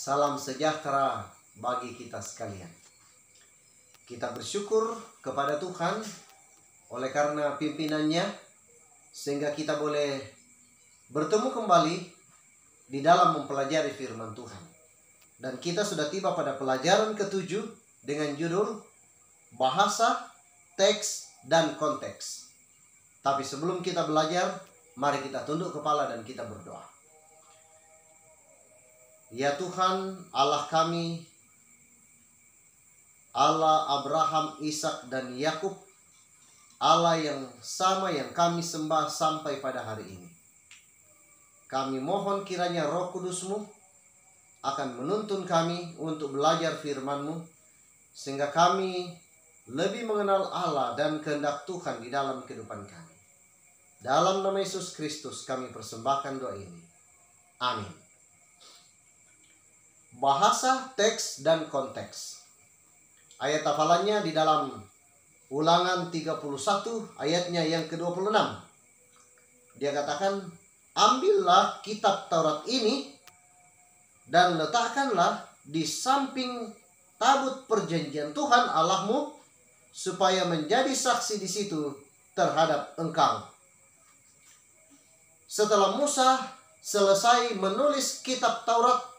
Salam sejahtera bagi kita sekalian. Kita bersyukur kepada Tuhan oleh karena pimpinannya, sehingga kita boleh bertemu kembali di dalam mempelajari firman Tuhan. Dan kita sudah tiba pada pelajaran ke-7 dengan judul Bahasa, Teks, dan Konteks. Tapi sebelum kita belajar, mari kita tunduk kepala dan kita berdoa. Ya Tuhan, Allah kami, Allah Abraham, Ishak, dan Yakub, Allah yang sama yang kami sembah sampai pada hari ini. Kami mohon kiranya Roh Kudus-Mu akan menuntun kami untuk belajar firman-Mu, sehingga kami lebih mengenal Allah dan kehendak Tuhan di dalam kehidupan kami. Dalam nama Yesus Kristus kami persembahkan doa ini. Amin. Bahasa, teks, dan konteks. Ayat hafalannya di dalam Ulangan 31 ayatnya yang ke-26. Dia katakan, ambillah kitab Taurat ini dan letakkanlah di samping tabut perjanjian Tuhan Allahmu, supaya menjadi saksi di situ terhadap engkau. Setelah Musa selesai menulis kitab Taurat,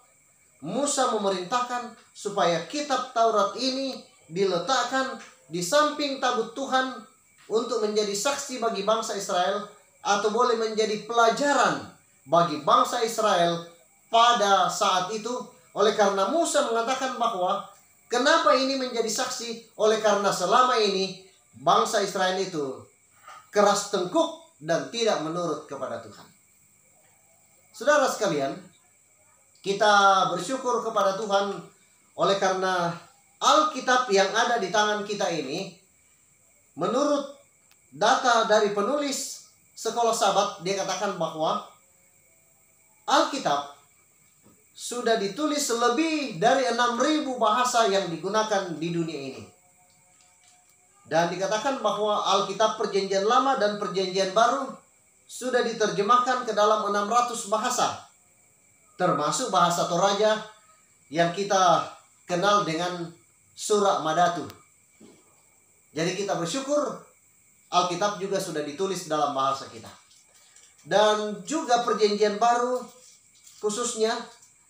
Musa memerintahkan supaya kitab Taurat ini diletakkan di samping tabut Tuhan untuk menjadi saksi bagi bangsa Israel, atau boleh menjadi pelajaran bagi bangsa Israel pada saat itu. Oleh karena Musa mengatakan bahwa kenapa ini menjadi saksi? Oleh karena selama ini bangsa Israel itu keras tengkuk dan tidak menurut kepada Tuhan. Saudara sekalian, kita bersyukur kepada Tuhan oleh karena Alkitab yang ada di tangan kita ini, menurut data dari penulis Sekolah Sabat, dia katakan bahwa Alkitab sudah ditulis lebih dari 6.000 bahasa yang digunakan di dunia ini. Dan dikatakan bahwa Alkitab Perjanjian Lama dan Perjanjian Baru sudah diterjemahkan ke dalam 600 bahasa, termasuk bahasa Toraja yang kita kenal dengan Surah Madatu. Jadi kita bersyukur Alkitab juga sudah ditulis dalam bahasa kita. Dan juga Perjanjian Baru khususnya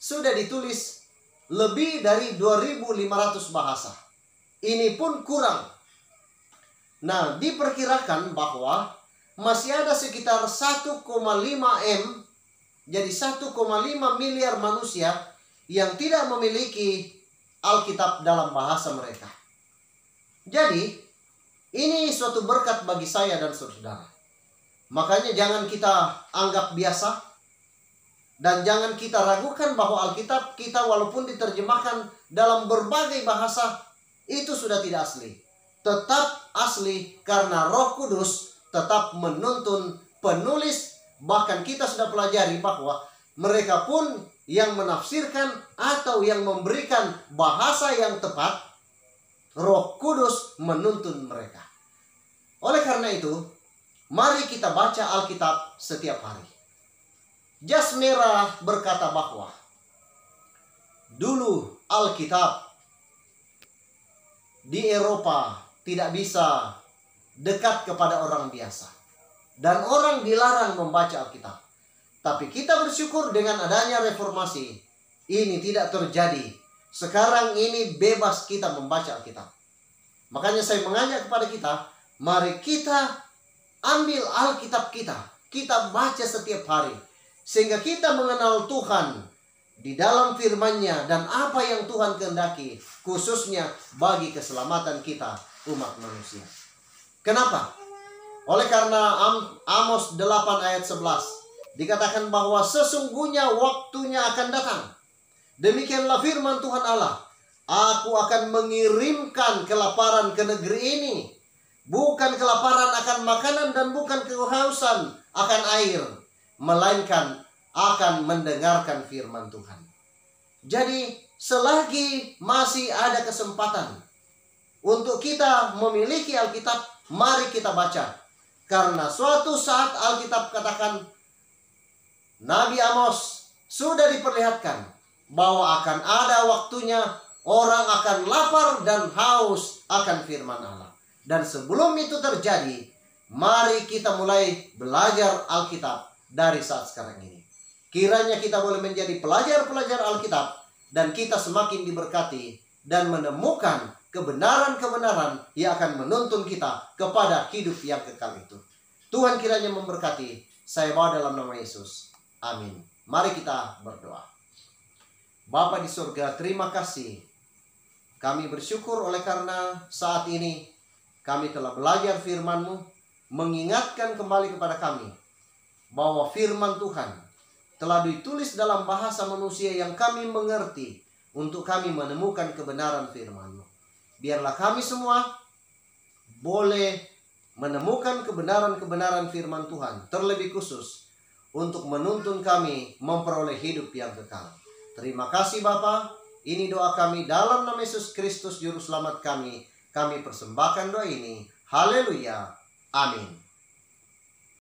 sudah ditulis lebih dari 2.500 bahasa. Ini pun kurang. Nah, diperkirakan bahwa masih ada sekitar 1,5 M, jadi 1,5 miliar manusia yang tidak memiliki Alkitab dalam bahasa mereka. Jadi, ini suatu berkat bagi saya dan saudara. Makanya jangan kita anggap biasa, dan jangan kita ragukan bahwa Alkitab kita walaupun diterjemahkan dalam berbagai bahasa, itu sudah tidak asli. Tetap asli karena Roh Kudus tetap menuntun penulis. Bahkan kita sudah pelajari bahwa mereka pun yang menafsirkan atau yang memberikan bahasa yang tepat, Roh Kudus menuntun mereka. Oleh karena itu, mari kita baca Alkitab setiap hari. Jas Merah berkata bahwa dulu Alkitab di Eropa tidak bisa dekat kepada orang biasa, dan orang dilarang membaca Alkitab. Tapi kita bersyukur dengan adanya reformasi, ini tidak terjadi. Sekarang ini bebas kita membaca Alkitab. Makanya saya mengajak kepada kita, mari kita ambil Alkitab kita baca setiap hari, sehingga kita mengenal Tuhan di dalam firman-Nya dan apa yang Tuhan kehendaki, khususnya bagi keselamatan kita umat manusia. Kenapa? Oleh karena Amos 8 ayat 11 dikatakan bahwa sesungguhnya waktunya akan datang. Demikianlah firman Tuhan Allah. Aku akan mengirimkan kelaparan ke negeri ini. Bukan kelaparan akan makanan dan bukan kehausan akan air, melainkan akan mendengarkan firman Tuhan. Jadi selagi masih ada kesempatan untuk kita memiliki Alkitab, mari kita baca. Karena suatu saat Alkitab katakan, Nabi Amos sudah diperlihatkan bahwa akan ada waktunya orang akan lapar dan haus akan firman Allah. Dan sebelum itu terjadi, mari kita mulai belajar Alkitab dari saat sekarang ini. Kiranya kita boleh menjadi pelajar-pelajar Alkitab dan kita semakin diberkati dan menemukan kebenaran-kebenaran yang akan menuntun kita kepada hidup yang kekal itu. Tuhan kiranya memberkati. Saya bawa dalam nama Yesus. Amin. Mari kita berdoa. Bapa di surga, terima kasih. Kami bersyukur oleh karena saat ini kami telah belajar firman-Mu, mengingatkan kembali kepada kami bahwa firman Tuhan telah ditulis dalam bahasa manusia yang kami mengerti untuk kami menemukan kebenaran firman-Mu. Biarlah kami semua boleh menemukan kebenaran-kebenaran firman Tuhan, terlebih khusus untuk menuntun kami memperoleh hidup yang kekal. Terima kasih Bapa. Ini doa kami dalam nama Yesus Kristus Juru Selamat kami. Kami persembahkan doa ini. Haleluya. Amin.